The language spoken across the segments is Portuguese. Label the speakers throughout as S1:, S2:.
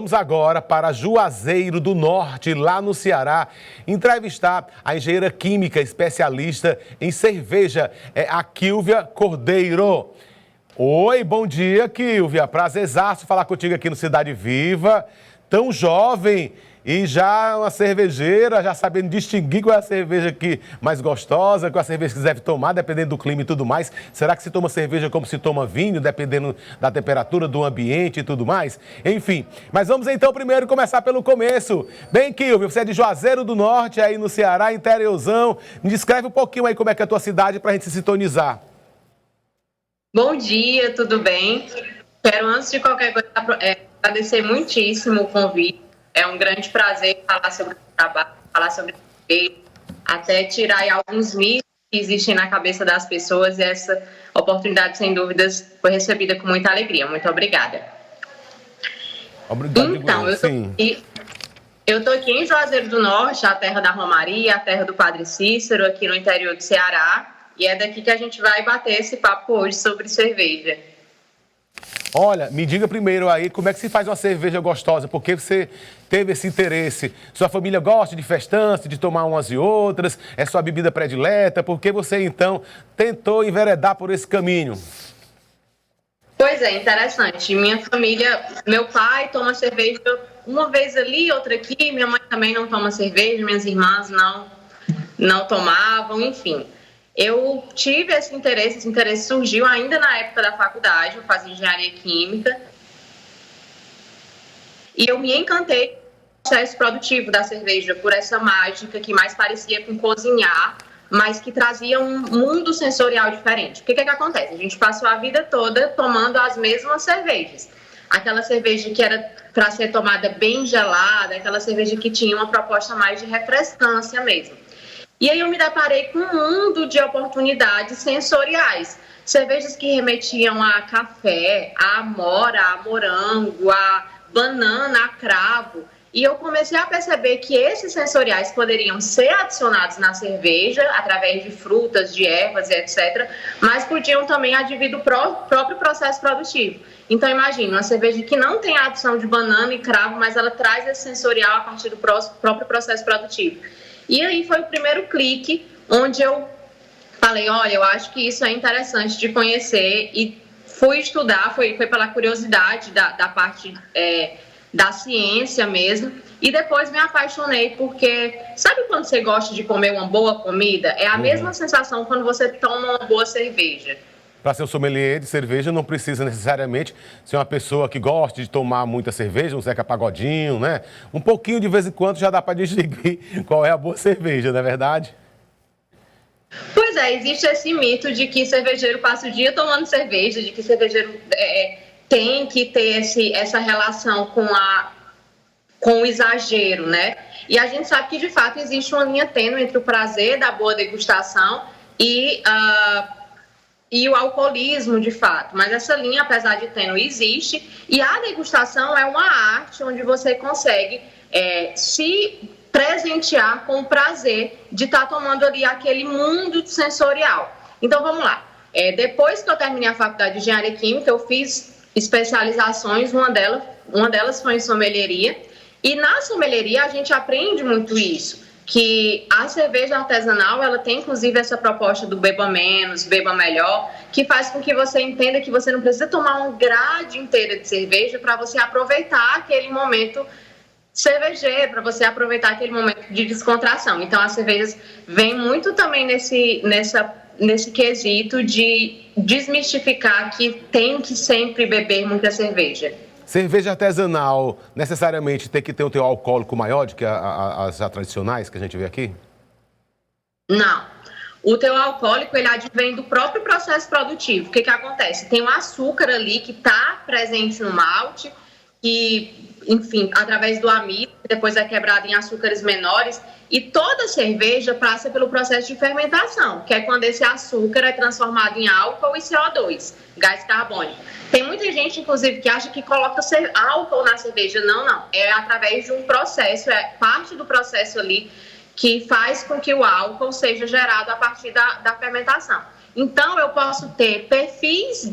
S1: Vamos agora para Juazeiro do Norte, lá no Ceará, entrevistar a engenheira química especialista em cerveja, a Quílvia Cordeiro. Oi, bom dia, Quílvia. Prazerzaço falar contigo aqui no Cidade Viva. Tão jovem e já uma cervejeira, já sabendo distinguir qual é a cerveja aqui mais gostosa, qual é a cerveja que você deve tomar, dependendo do clima e tudo mais. Será que se toma cerveja como se toma vinho, dependendo da temperatura, do ambiente e tudo mais? Enfim, mas vamos então primeiro começar pelo começo. Bem, Quílvia, você é de Juazeiro do Norte, aí no Ceará, interiorzão. Me descreve um pouquinho aí como é que é a tua cidade para a gente se sintonizar.
S2: Bom dia, tudo bem? Quero, antes de qualquer coisa, agradecer muitíssimo o convite. É um grande prazer falar sobre o trabalho, falar sobre o até tirar aí alguns mitos que existem na cabeça das pessoas. E essa oportunidade, sem dúvidas, foi recebida com muita alegria. Muito obrigada.
S1: Obrigado.
S2: Então, eu estou aqui em Juazeiro do Norte, a terra da Romaria, a terra do Padre Cícero, aqui no interior do Ceará. E é daqui que a gente vai bater esse papo hoje sobre cerveja.
S1: Olha, me diga primeiro aí, como é que se faz uma cerveja gostosa? Por que você teve esse interesse? Sua família gosta de festança, de tomar umas e outras? É sua bebida predileta? Por que você, então, tentou enveredar por esse caminho?
S2: Pois é, interessante. Minha família, meu pai toma cerveja uma vez ali, outra aqui. Minha mãe também não toma cerveja, minhas irmãs não tomavam, enfim. Eu tive esse interesse surgiu ainda na época da faculdade, eu fazia engenharia química. E eu me encantei com o processo produtivo da cerveja, por essa mágica que mais parecia com cozinhar, mas que trazia um mundo sensorial diferente. O que acontece? A gente passou a vida toda tomando as mesmas cervejas. Aquela cerveja que era para ser tomada bem gelada, aquela cerveja que tinha uma proposta mais de refrescância mesmo. E aí eu me deparei com um mundo de oportunidades sensoriais. Cervejas que remetiam a café, a amora, a morango, a banana, a cravo. E eu comecei a perceber que esses sensoriais poderiam ser adicionados na cerveja, através de frutas, de ervas, etc. Mas podiam também advir do próprio processo produtivo. Então imagine, uma cerveja que não tem a adição de banana e cravo, mas ela traz esse sensorial a partir do próprio processo produtivo. E aí foi o primeiro clique onde eu falei, olha, eu acho que isso é interessante de conhecer, e fui estudar, foi pela curiosidade da parte da ciência mesmo, e depois me apaixonei, porque sabe quando você gosta de comer uma boa comida? É a mesma sensação quando você toma uma boa cerveja.
S1: Para ser um sommelier de cerveja, não precisa necessariamente ser uma pessoa que goste de tomar muita cerveja, um Zeca Pagodinho, né? Um pouquinho de vez em quando já dá para distinguir qual é a boa cerveja, não é verdade?
S2: Pois é, existe esse mito de que cervejeiro passa o dia tomando cerveja, de que cervejeiro tem que ter essa relação com o exagero, né? E a gente sabe que, de fato, existe uma linha tênue entre o prazer da boa degustação e o alcoolismo, de fato. Mas essa linha, apesar de tênue, existe. E a degustação é uma arte onde você consegue se presentear com o prazer de estar tomando ali aquele mundo sensorial. Então, vamos lá. Depois que eu terminei a faculdade de engenharia química, eu fiz especializações, uma delas foi em sommelieria. E na sommelieria a gente aprende muito isso, que a cerveja artesanal, ela tem inclusive essa proposta do beba menos, beba melhor, que faz com que você entenda que você não precisa tomar uma grade inteira de cerveja para você aproveitar aquele momento cervejeiro, para você aproveitar aquele momento de descontração. Então as cervejas vêm muito também nesse quesito de desmistificar que tem que sempre beber muita cerveja.
S1: Cerveja artesanal necessariamente tem que ter um teor alcoólico maior do que as tradicionais que a gente vê aqui?
S2: Não. O teor alcoólico, ele advém do próprio processo produtivo. O que acontece? Tem o açúcar ali que está presente no malte, que, enfim, através do amido, que depois é quebrado em açúcares menores, e toda cerveja passa pelo processo de fermentação, que é quando esse açúcar é transformado em álcool e CO2, gás carbônico. Tem muita gente, inclusive, que acha que coloca álcool na cerveja. Não. É através de um processo, é parte do processo ali que faz com que o álcool seja gerado a partir da fermentação. Então, eu posso ter perfis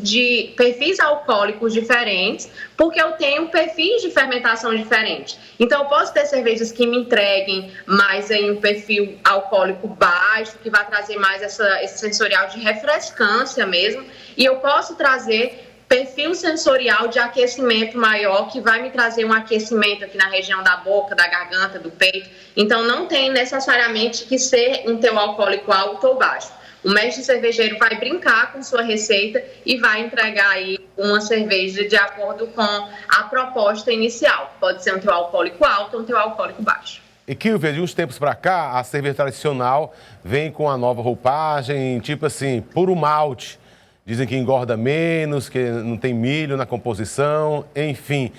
S2: alcoólicos diferentes, porque eu tenho perfis de fermentação diferentes. Então, eu posso ter cervejas que me entreguem mais em um perfil alcoólico baixo, que vai trazer mais esse sensorial de refrescância mesmo, e eu posso trazer perfil sensorial de aquecimento maior, que vai me trazer um aquecimento aqui na região da boca, da garganta, do peito. Então, não tem necessariamente que ser um teor alcoólico alto ou baixo. O mestre cervejeiro vai brincar com sua receita e vai entregar aí uma cerveja de acordo com a proposta inicial. Pode ser um teor alcoólico alto ou um teor alcoólico baixo.
S1: E Kilvia, de uns tempos para cá, a cerveja tradicional vem com a nova roupagem, tipo assim, puro malte. Dizem que engorda menos, que não tem milho na composição, enfim.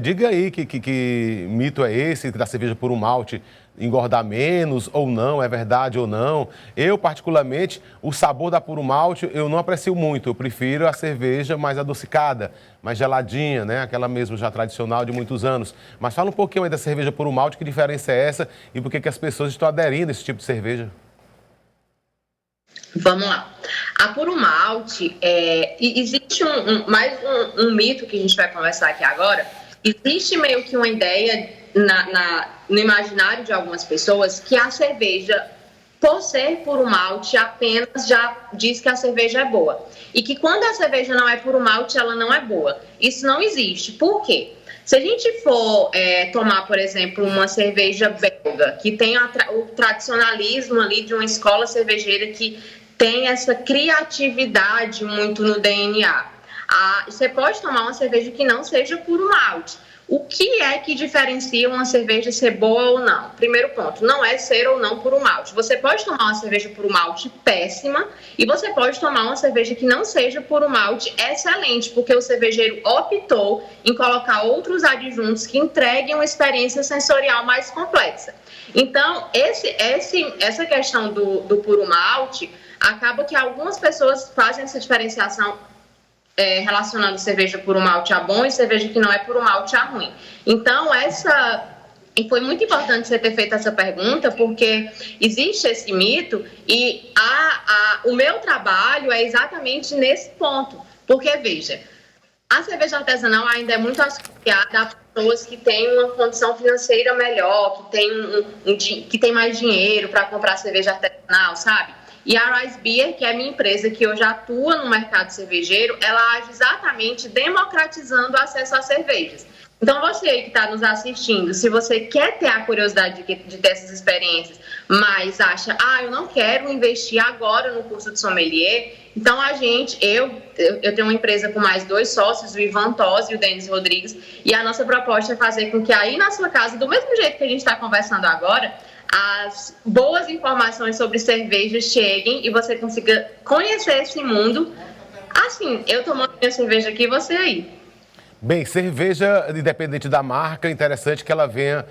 S1: Diga aí que mito é esse da cerveja puro malte engordar menos ou não, é verdade ou não. Eu, particularmente, o sabor da puro malte eu não aprecio muito. Eu prefiro a cerveja mais adocicada, mais geladinha, né? Aquela mesmo já tradicional de muitos anos. Mas fala um pouquinho aí da cerveja puro malte, que diferença é essa e por que as pessoas estão aderindo a esse tipo de cerveja?
S2: Vamos lá. A puro malte, existe mais um mito que a gente vai conversar aqui agora. Existe meio que uma ideia no imaginário de algumas pessoas que a cerveja, por ser puro malte, apenas já diz que a cerveja é boa. E que quando a cerveja não é puro malte, ela não é boa. Isso não existe. Por quê? Se a gente for tomar, por exemplo, uma cerveja belga, que tem o tradicionalismo ali de uma escola cervejeira que tem essa criatividade muito no DNA. Você pode tomar uma cerveja que não seja puro malte. O que é que diferencia uma cerveja ser boa ou não? Primeiro ponto, não é ser ou não puro malte. Você pode tomar uma cerveja puro malte péssima e você pode tomar uma cerveja que não seja puro malte excelente, porque o cervejeiro optou em colocar outros adjuntos que entreguem uma experiência sensorial mais complexa. Então, essa questão do puro malte, acaba que algumas pessoas fazem essa diferenciação relacionando cerveja puro malte a bom e cerveja que não é puro malte a ruim. Então, e foi muito importante você ter feito essa pergunta, porque existe esse mito e o meu trabalho é exatamente nesse ponto. Porque, veja, a cerveja artesanal ainda é muito associada a pessoas que têm uma condição financeira melhor, que tem mais dinheiro para comprar cerveja artesanal, sabe? E a Rise Beer, que é a minha empresa que hoje atua no mercado cervejeiro, ela age exatamente democratizando o acesso às cervejas. Então, você aí que está nos assistindo, se você quer ter a curiosidade de ter essas experiências, mas acha, eu não quero investir agora no curso de sommelier, então eu tenho uma empresa com mais 2 sócios, o Ivan Tosi e o Denis Rodrigues, e a nossa proposta é fazer com que aí na sua casa, do mesmo jeito que a gente está conversando agora, as boas informações sobre cerveja cheguem e você consiga conhecer esse mundo. Assim, eu tomando minha cerveja aqui e você aí.
S1: Bem, cerveja, independente da marca, interessante que ela venha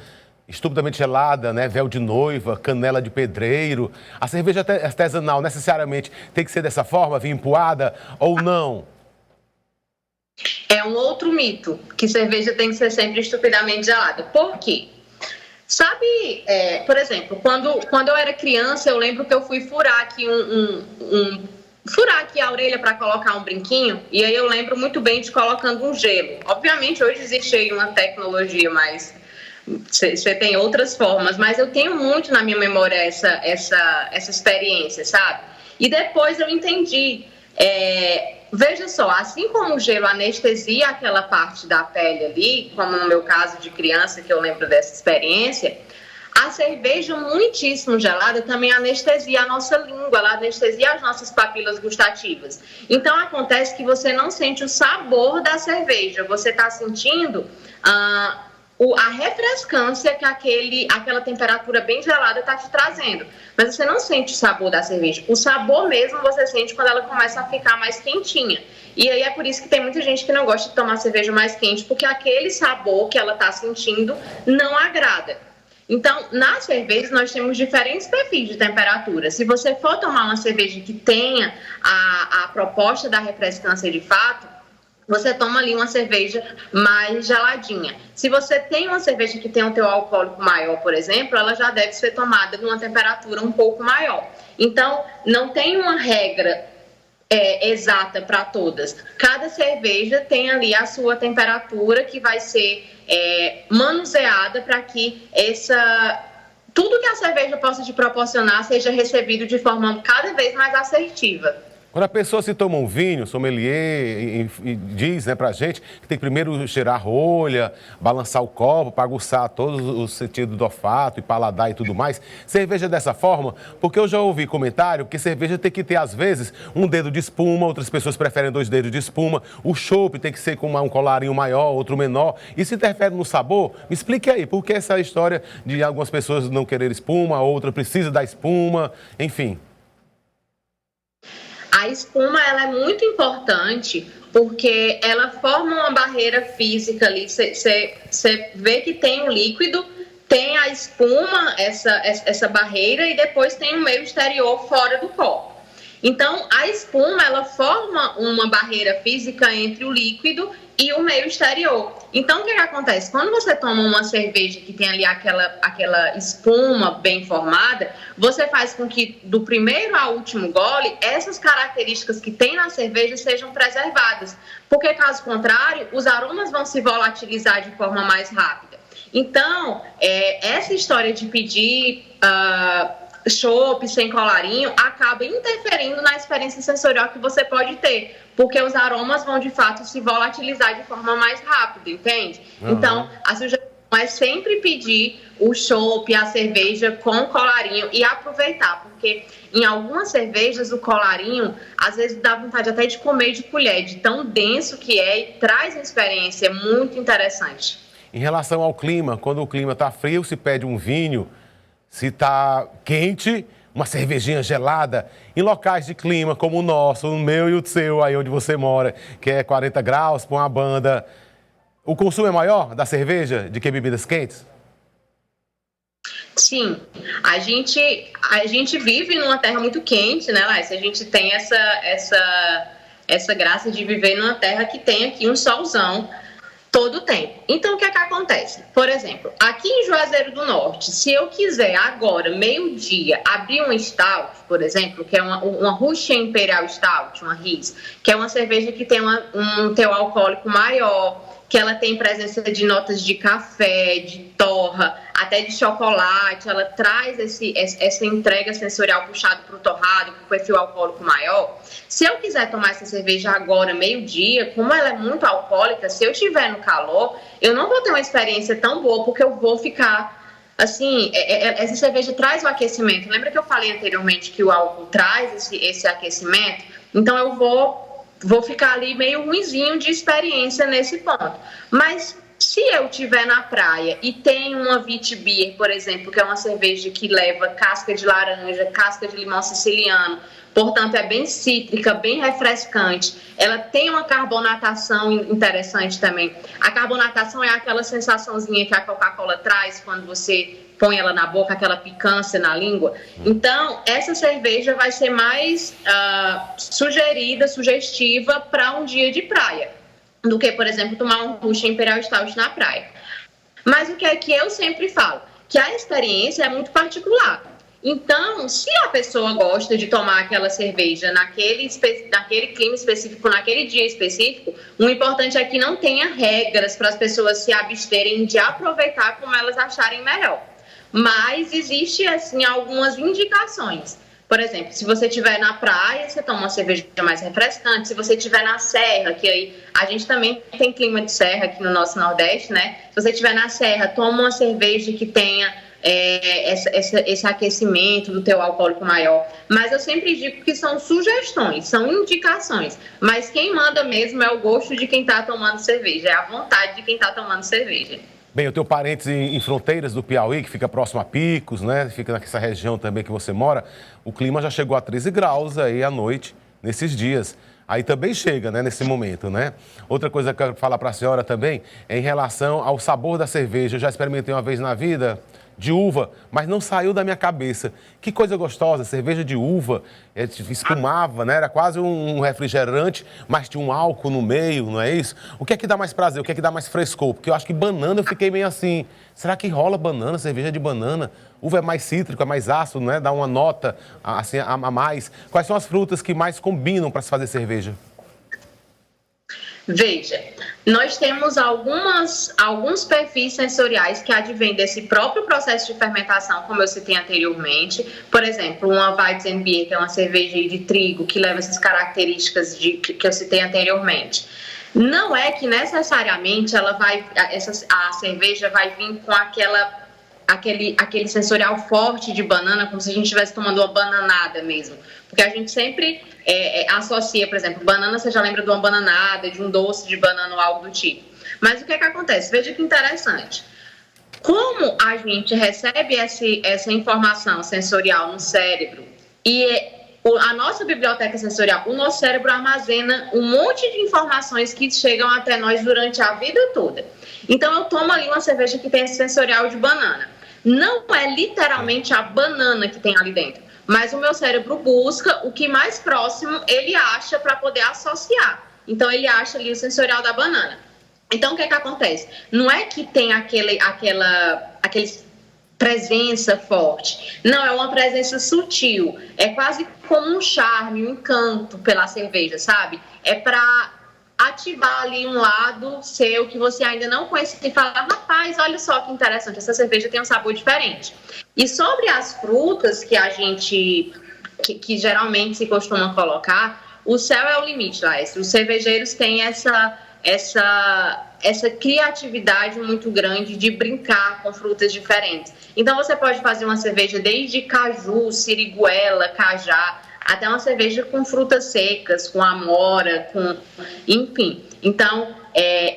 S1: estupidamente gelada, né? Véu de noiva, canela de pedreiro. A cerveja artesanal necessariamente tem que ser dessa forma, vir empoada ou não?
S2: É um outro mito, que cerveja tem que ser sempre estupidamente gelada. Por quê? Sabe, por exemplo, quando eu era criança, eu lembro que eu fui furar aqui furar aqui a orelha para colocar um brinquinho, e aí eu lembro muito bem de colocando um gelo. Obviamente, hoje existe aí uma tecnologia, mas você tem outras formas, mas eu tenho muito na minha memória essa experiência, sabe? E depois eu entendi. Veja só, assim como o gelo anestesia aquela parte da pele ali, como no meu caso de criança, que eu lembro dessa experiência, a cerveja muitíssimo gelada também anestesia a nossa língua, ela anestesia as nossas papilas gustativas. Então, acontece que você não sente o sabor da cerveja, você está sentindo a refrescância que aquela temperatura bem gelada está te trazendo. Mas você não sente o sabor da cerveja. O sabor mesmo você sente quando ela começa a ficar mais quentinha. E aí é por isso que tem muita gente que não gosta de tomar cerveja mais quente, porque aquele sabor que ela está sentindo não agrada. Então, na cerveja, nós temos diferentes perfis de temperatura. Se você for tomar uma cerveja que tenha a proposta da refrescância de fato, você toma ali uma cerveja mais geladinha. Se você tem uma cerveja que tem um teor alcoólico maior, por exemplo, ela já deve ser tomada numa temperatura um pouco maior. Então, não tem uma regra exata para todas. Cada cerveja tem ali a sua temperatura que vai ser manuseada para que tudo que a cerveja possa te proporcionar seja recebido de forma cada vez mais assertiva.
S1: Quando a pessoa se toma um vinho, sommelier, e diz, né, pra gente que tem que primeiro cheirar a rolha, balançar o copo para aguçar todos os sentidos do olfato e paladar e tudo mais. Cerveja dessa forma, porque eu já ouvi comentário que cerveja tem que ter, às vezes, um dedo de espuma, outras pessoas preferem 2 dedos de espuma, o chopp tem que ser com um colarinho maior, outro menor. Isso interfere no sabor? Me explique aí, por que essa história de algumas pessoas não querer espuma, a outra precisa da espuma, enfim.
S2: A espuma ela é muito importante porque ela forma uma barreira física ali. Você vê que tem o líquido, tem a espuma, essa barreira, e depois tem o meio exterior fora do copo. Então, a espuma ela forma uma barreira física entre o líquido e o meio exterior. Então, o que acontece? Quando você toma uma cerveja que tem ali aquela espuma bem formada, você faz com que do primeiro ao último gole, essas características que tem na cerveja sejam preservadas. Porque, caso contrário, os aromas vão se volatilizar de forma mais rápida. Então, essa história de pedir chopp sem colarinho acaba interferindo na experiência sensorial que você pode ter, porque os aromas vão de fato se volatilizar de forma mais rápida, entende? Uhum. Então, a sugestão é sempre pedir o chopp, a cerveja com colarinho e aproveitar, porque em algumas cervejas o colarinho às vezes dá vontade até de comer de colher, de tão denso que é, e traz uma experiência muito interessante.
S1: Em relação ao clima, quando o clima está frio, se pede um vinho. Se está quente, uma cervejinha gelada. Em locais de clima como o nosso, o meu e o seu, aí onde você mora, que é 40 graus, com uma banda, o consumo é maior da cerveja do que bebidas quentes?
S2: Sim, a gente vive numa terra muito quente, né, Laís? A gente tem essa graça de viver numa terra que tem aqui um solzão todo o tempo. Então, o que é que acontece? Por exemplo, aqui em Juazeiro do Norte, se eu quiser agora, meio-dia, abrir uma Stout, por exemplo, que é uma Russian Imperial Stout, uma RIS, que é uma cerveja que tem um teor alcoólico maior, que ela tem presença de notas de café, de torra, até de chocolate, ela traz essa entrega sensorial puxada para o torrado, com perfil alcoólico maior. Se eu quiser tomar essa cerveja agora, meio-dia, como ela é muito alcoólica, se eu estiver no calor, eu não vou ter uma experiência tão boa, porque eu vou ficar, assim, essa cerveja traz o aquecimento. Lembra que eu falei anteriormente que o álcool traz esse aquecimento? Então eu vou ficar ali meio ruinzinho de experiência nesse ponto. Mas se eu estiver na praia e tem uma Witbier, por exemplo, que é uma cerveja que leva casca de laranja, casca de limão siciliano, portanto é bem cítrica, bem refrescante, ela tem uma carbonatação interessante também. A carbonatação é aquela sensaçãozinha que a Coca-Cola traz quando você põe ela na boca, aquela picância na língua. Então, essa cerveja vai ser mais sugestiva para um dia de praia, do que, por exemplo, tomar um Russian Imperial Stout na praia. Mas o que é que eu sempre falo? Que a experiência é muito particular. Então, se a pessoa gosta de tomar aquela cerveja naquele clima específico, naquele dia específico, o importante é que não tenha regras para as pessoas se absterem de aproveitar como elas acharem melhor. Mas existe, assim, algumas indicações. Por exemplo, se você estiver na praia, você toma uma cerveja mais refrescante. Se você estiver na serra, que aí a gente também tem clima de serra aqui no nosso Nordeste, né? Se você estiver na serra, toma uma cerveja que tenha esse aquecimento do teu alcoólico maior. Mas eu sempre digo que são sugestões, são indicações. Mas quem manda mesmo é o gosto de quem está tomando cerveja, é a vontade de quem está tomando cerveja.
S1: Bem, eu tenho parentes em Fronteiras do Piauí, que fica próximo a Picos, né? Fica nessa região também que você mora. O clima já chegou a 13 graus aí à noite, nesses dias. Aí também chega, né, nesse momento, né? Outra coisa que eu quero falar para a senhora também é em relação ao sabor da cerveja. Eu já experimentei uma vez na vida, de uva, mas não saiu da minha cabeça. Que coisa gostosa, cerveja de uva, espumava, né? Era quase um refrigerante, mas tinha um álcool no meio, não é isso? O que é que dá mais prazer, o que é que dá mais frescor? Porque eu acho que banana eu fiquei meio assim, será que rola banana, cerveja de banana? Uva é mais cítrico, é mais ácido, né? Dá uma nota assim, a mais. Quais são as frutas que mais combinam para se fazer cerveja?
S2: Veja, nós temos alguns perfis sensoriais que advêm desse próprio processo de fermentação, como eu citei anteriormente. Por exemplo, uma Weizenbier, que é uma cerveja de trigo, que leva essas características que eu citei anteriormente. Não é que necessariamente a cerveja vai vir com aquele sensorial forte de banana, como se a gente estivesse tomando uma bananada mesmo. Porque a gente sempre associa, por exemplo, banana, você já lembra de uma bananada, de um doce de banana ou algo do tipo. Mas o que é que acontece? Veja que interessante. Como a gente recebe essa informação sensorial no cérebro e a nossa biblioteca sensorial, o nosso cérebro armazena um monte de informações que chegam até nós durante a vida toda. Então, eu tomo ali uma cerveja que tem esse sensorial de banana. Não é literalmente a banana que tem ali dentro, mas o meu cérebro busca o que mais próximo ele acha para poder associar. Então, ele acha ali o sensorial da banana. Então, o que é que acontece? Não é que tem aquele presença forte. Não, é uma presença sutil. É quase como um charme, um encanto pela cerveja, sabe? É para ativar ali um lado seu que você ainda não conhece e falar, rapaz, olha só que interessante, essa cerveja tem um sabor diferente. E sobre as frutas que geralmente se costuma colocar, o céu é o limite, Laércio. Os cervejeiros têm essa criatividade muito grande de brincar com frutas diferentes. Então, você pode fazer uma cerveja desde caju, siriguela, cajá, até uma cerveja com frutas secas, com amora, enfim. Então,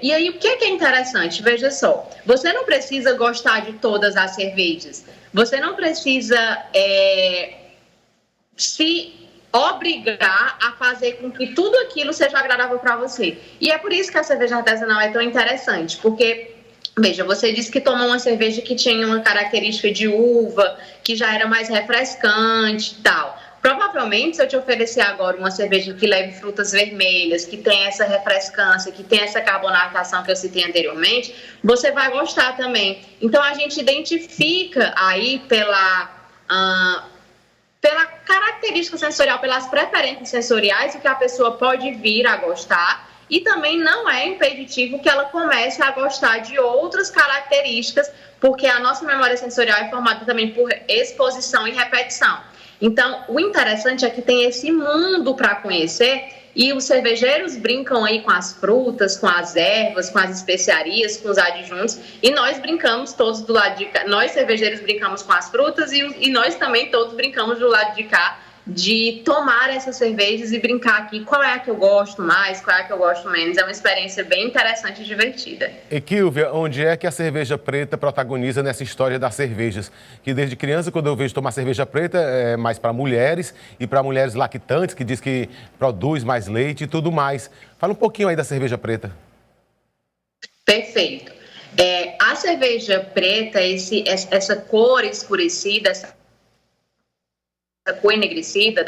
S2: e aí o que é interessante? Veja só, você não precisa gostar de todas as cervejas. Você não precisa se obrigar a fazer com que tudo aquilo seja agradável para você. E é por isso que a cerveja artesanal é tão interessante, porque, veja, você disse que tomou uma cerveja que tinha uma característica de uva, que já era mais refrescante e tal. Provavelmente, se eu te oferecer agora uma cerveja que leve frutas vermelhas, que tem essa refrescância, que tem essa carbonatação que eu citei anteriormente, você vai gostar também. Então, a gente identifica aí pela característica sensorial, pelas preferências sensoriais, o que a pessoa pode vir a gostar, e também não é impeditivo que ela comece a gostar de outras características, porque a nossa memória sensorial é formada também por exposição e repetição. Então, o interessante é que tem esse mundo para conhecer e os cervejeiros brincam aí com as frutas, com as ervas, com as especiarias, com os adjuntos, e nós brincamos todos do lado de cá. Nós, cervejeiros, brincamos com as frutas e nós também todos brincamos do lado de cá de tomar essas cervejas e brincar aqui qual é a que eu gosto mais, qual é a que eu gosto menos. É uma experiência bem interessante e divertida.
S1: E Kílvia, onde é que a cerveja preta protagoniza nessa história das cervejas? Que desde criança, quando eu vejo tomar cerveja preta, é mais para mulheres e para mulheres lactantes, que diz que produz mais leite e tudo mais. Fala um pouquinho aí da cerveja preta.
S2: Perfeito. A cerveja preta, essa cor escurecida, essa cor enegrecida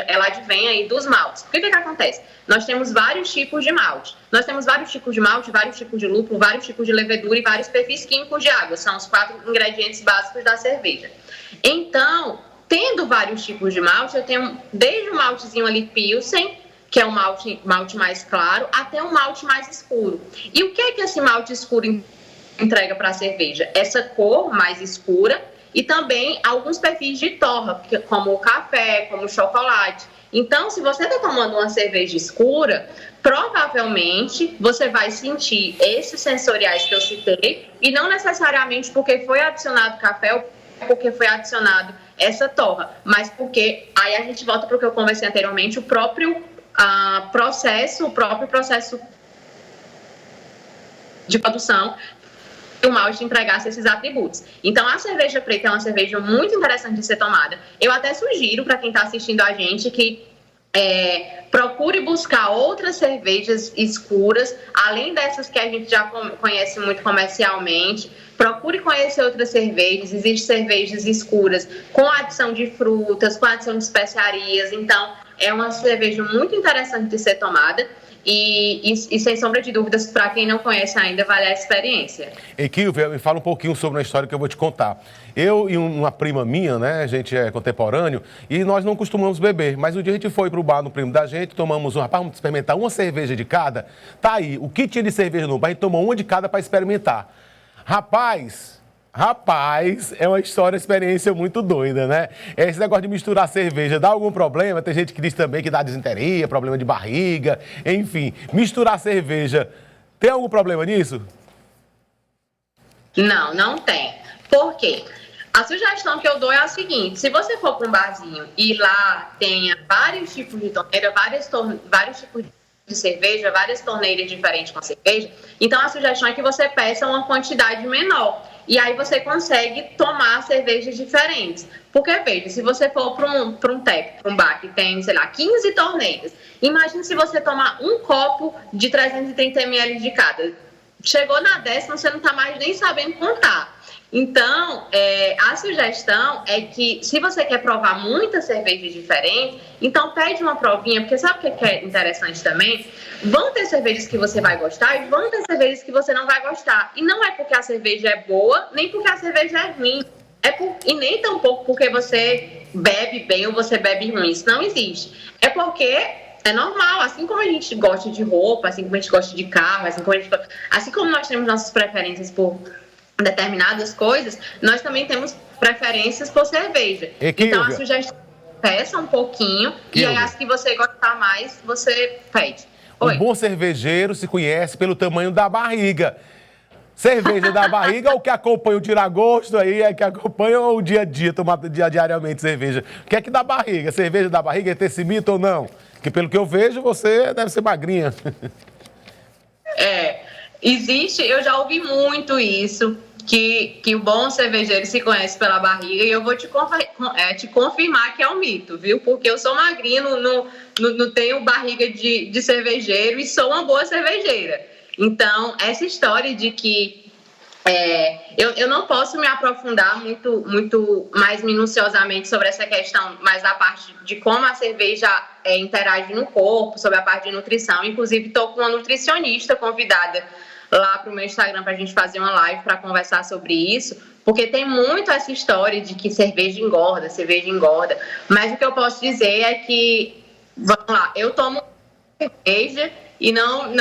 S2: ela advém aí dos maltes. O que acontece? Nós temos vários tipos de malte. Nós temos vários tipos de malte, vários tipos de lúpulo, vários tipos de levedura e vários perfis químicos de água. São os 4 ingredientes básicos da cerveja. Então, tendo vários tipos de malte, eu tenho desde o maltezinho ali Pilsen, que é um malte mais claro, até um malte mais escuro. E o que é que esse malte escuro entrega para a cerveja? Essa cor mais escura, e também alguns perfis de torra, como o café, como o chocolate. Então, se você está tomando uma cerveja escura, provavelmente você vai sentir esses sensoriais que eu citei, e não necessariamente porque foi adicionado café ou porque foi adicionado essa torra, mas porque, aí a gente volta para o que eu conversei anteriormente, o próprio processo de produção o malte entregasse esses atributos. Então, a cerveja preta é uma cerveja muito interessante de ser tomada. Eu até sugiro para quem está assistindo a gente que procure buscar outras cervejas escuras, além dessas que a gente já conhece muito comercialmente. Procure conhecer outras cervejas. Existem cervejas escuras com adição de frutas, com adição de especiarias. Então, é uma cerveja muito interessante de ser tomada. E sem sombra de dúvidas, para quem não conhece ainda, vale a experiência.
S1: E Kilvia, me fala um pouquinho sobre uma história que eu vou te contar. Eu e uma prima minha, né, a gente é contemporâneo, e nós não costumamos beber, mas um dia a gente foi pro bar no primo da gente, tomamos vamos experimentar uma cerveja de cada. Tá aí, o que tinha de cerveja no bar, a gente tomou uma de cada para experimentar. Rapaz, é uma história, experiência muito doida, né? Esse negócio de misturar cerveja dá algum problema? Tem gente que diz também que dá disenteria, problema de barriga, enfim. Misturar cerveja, tem algum problema nisso?
S2: Não tem. Por quê? A sugestão que eu dou é a seguinte: se você for para um barzinho e lá tenha vários tipos de torneira, vários tipos de cerveja, várias torneiras diferentes com cerveja, então a sugestão é que você peça uma quantidade menor. E aí você consegue tomar cervejas diferentes. Porque, veja, se você for para um bar que tem, sei lá, 15 torneiras, imagine se você tomar um copo de 330 ml de cada. Chegou na 10ª, você não está mais nem sabendo contar. Então, a sugestão é que, se você quer provar muitas cervejas diferentes, então pede uma provinha, porque sabe o que é interessante também? Vão ter cervejas que você vai gostar e vão ter cervejas que você não vai gostar. E não é porque a cerveja é boa, nem porque a cerveja é ruim. E nem tampouco porque você bebe bem ou você bebe ruim. Isso não existe. É porque é normal, assim como a gente gosta de roupa, assim como a gente gosta de carro, assim como nós temos nossas preferências por determinadas coisas, nós também temos preferências por cerveja. Então a sugestão é peça um pouquinho e aí as que você gostar mais, você pede.
S1: Um bom cervejeiro se conhece pelo tamanho da barriga. Cerveja da barriga ou que acompanha o tiragosto aí, é que acompanha o dia a dia, tomar diariamente cerveja. O que é que dá barriga? Cerveja da barriga é ter esse mito ou não? Que pelo que eu vejo, você deve ser magrinha.
S2: Existe, eu já ouvi muito isso, que o bom cervejeiro se conhece pela barriga, e eu vou te confirmar que é um mito, viu? Porque eu sou magrinha, não tenho barriga de cervejeiro e sou uma boa cervejeira. Então, essa história de que eu não posso me aprofundar muito mais minuciosamente sobre essa questão, mas a parte de como a cerveja interage no corpo, sobre a parte de nutrição. Inclusive, estou com uma nutricionista convidada lá para o meu Instagram para a gente fazer uma live para conversar sobre isso, porque tem muito essa história de que cerveja engorda. Mas o que eu posso dizer é que, vamos lá, eu tomo cerveja e não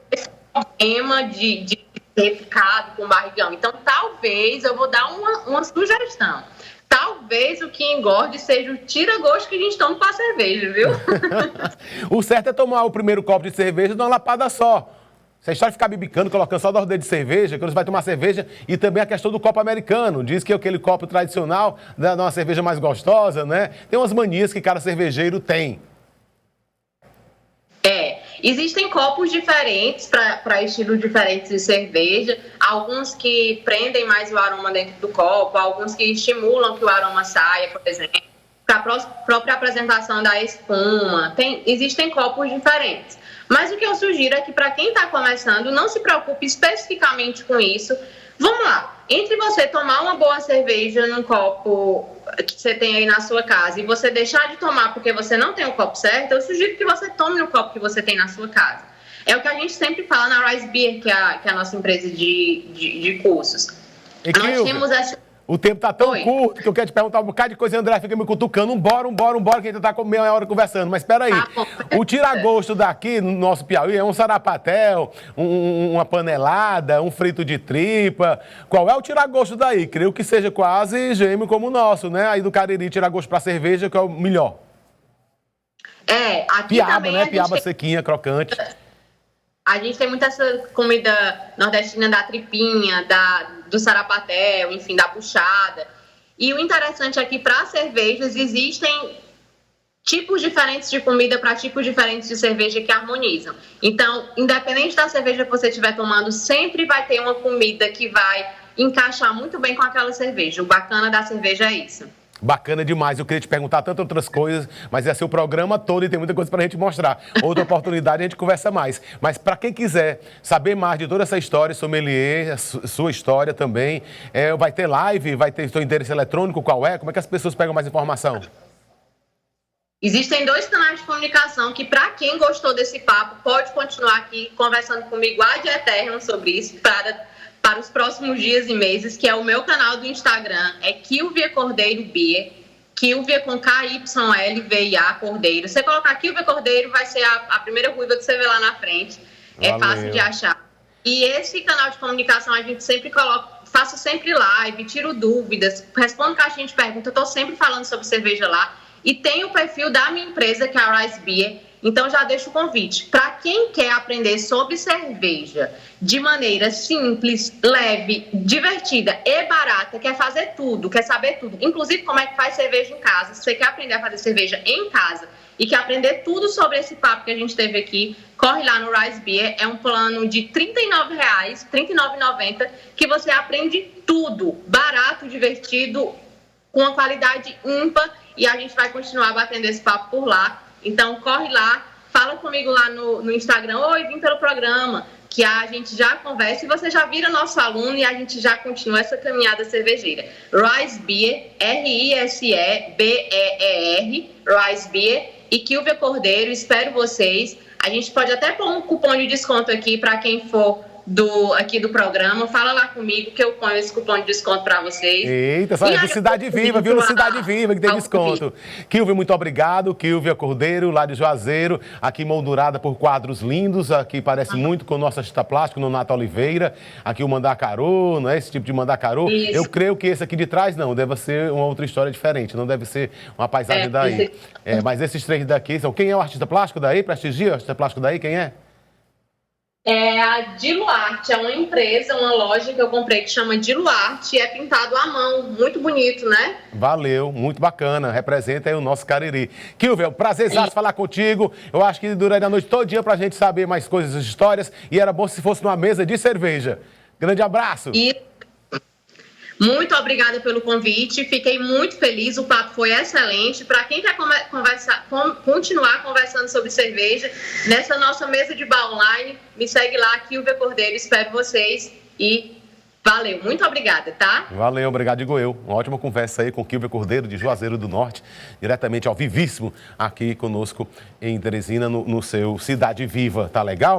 S2: tem problema de ter ficado com barrigão. Então, talvez, eu vou dar uma sugestão. Talvez o que engorde seja o tira-gosto que a gente toma com a cerveja, viu?
S1: O certo é tomar o primeiro copo de cerveja de uma lapada só. Se a história ficar bibicando, colocando só 2 dedos de cerveja, quando você vai tomar cerveja, e também a questão do copo americano. Diz que aquele copo tradicional dá uma cerveja mais gostosa, né? Tem umas manias que cada cervejeiro tem.
S2: Existem copos diferentes para estilos diferentes de cerveja. Alguns que prendem mais o aroma dentro do copo, alguns que estimulam que o aroma saia, por exemplo. Para a própria apresentação da espuma. Existem copos diferentes. Mas o que eu sugiro é que, para quem está começando, não se preocupe especificamente com isso. Vamos lá, entre você tomar uma boa cerveja num copo que você tem aí na sua casa e você deixar de tomar porque você não tem o copo certo, eu sugiro que você tome no copo que você tem na sua casa. É o que a gente sempre fala na Rise Beer, que é a nossa empresa de cursos. Nós temos essa...
S1: O tempo tá tão curto que eu quero te perguntar um bocado de coisa e André fica me cutucando. Bora, que a gente tá com meia hora conversando. Mas espera aí, o tira-gosto daqui no nosso Piauí é um sarapatel, uma panelada, um frito de tripa. Qual é o tira-gosto daí? Creio que seja quase gêmeo como o nosso, né? Aí do Cariri, tira-gosto pra cerveja, que é o melhor.
S2: Aqui
S1: piaba,
S2: também
S1: né? Piaba sequinha, crocante.
S2: A gente tem muita essa comida nordestina da tripinha, do sarapatel, enfim, da puxada. E o interessante é que para cervejas existem tipos diferentes de comida para tipos diferentes de cerveja que harmonizam. Então, independente da cerveja que você estiver tomando, sempre vai ter uma comida que vai encaixar muito bem com aquela cerveja. O bacana da cerveja é isso.
S1: Bacana demais. Eu queria te perguntar tantas outras coisas, mas esse é o programa todo e tem muita coisa para a gente mostrar. Outra oportunidade a gente conversa mais. Mas para quem quiser saber mais de toda essa história, sommelier, sua história também, vai ter live, vai ter seu endereço eletrônico, qual é? Como é que as pessoas pegam mais informação?
S2: Existem 2 canais de comunicação que, para quem gostou desse papo, pode continuar aqui conversando comigo ad eterno sobre isso, para os próximos dias e meses, que é o meu canal do Instagram, é Kilvia Cordeiro Beer, Kilvia com K-Y-L-V-I-A Cordeiro. Você colocar Kilvia Cordeiro, vai ser a primeira ruiva que você vê lá na frente. É fácil de achar. E esse canal de comunicação a gente sempre coloca, faço sempre live, tiro dúvidas, respondo caixinha de perguntas, eu estou sempre falando sobre cerveja lá. E tem o perfil da minha empresa, que é a Rise Beer. Então, já deixo o convite. Para quem quer aprender sobre cerveja de maneira simples, leve, divertida e barata, quer fazer tudo, quer saber tudo, inclusive como é que faz cerveja em casa. Se você quer aprender a fazer cerveja em casa e quer aprender tudo sobre esse papo que a gente teve aqui, corre lá no Rise Beer. É um plano de R$ 39,00, R$ 39,90, que você aprende tudo. Barato, divertido, com uma qualidade ímpar. E a gente vai continuar batendo esse papo por lá. Então, corre lá, fala comigo lá no Instagram. Oi, vim pelo programa, que a gente já conversa e você já vira nosso aluno e a gente já continua essa caminhada cervejeira. Rise Beer, R-I-S-E-B-E-E-R, Rise Beer e Kilvia Cordeiro. Espero vocês. A gente pode até pôr um cupom de desconto aqui para quem for aqui do programa. Fala lá comigo que eu ponho esse cupom de desconto para vocês.
S1: Eita, só é do Cidade Viva, viu? No Cidade Viva que tem desconto. Kilvia, muito obrigado. Kilvia Cordeiro, lá de Juazeiro, aqui moldurada por quadros lindos, aqui parece muito com o nosso artista plástico, Nonato Oliveira, aqui o Mandacaru, não é esse tipo de Mandacaru. Isso. Eu creio que esse aqui de trás não, deve ser uma outra história diferente, não deve ser uma paisagem daí. Mas esses 3 daqui são... Quem é o artista plástico daí? Prestigia o artista plástico daí? Quem é?
S2: É a Diluarte, é uma empresa, uma loja que eu comprei que chama Diluarte e é pintado à mão, muito bonito, né?
S1: Valeu, muito bacana, representa aí o nosso Cariri. Kilvia, é um prazerzaço falar contigo, eu acho que durante a noite todinha pra gente saber mais coisas, histórias, e era bom se fosse numa mesa de cerveja. Grande abraço! Muito obrigada pelo convite, fiquei muito feliz, o papo foi excelente. Para quem quer continuar conversando sobre cerveja, nessa nossa mesa de bar online, me segue lá, Kilvia Cordeiro, espero vocês e valeu, muito obrigada, tá? Valeu, obrigado, digo eu. Uma ótima conversa aí com Kilvia Cordeiro, de Juazeiro do Norte, diretamente ao vivíssimo aqui conosco em Teresina, no seu Cidade Viva, tá legal?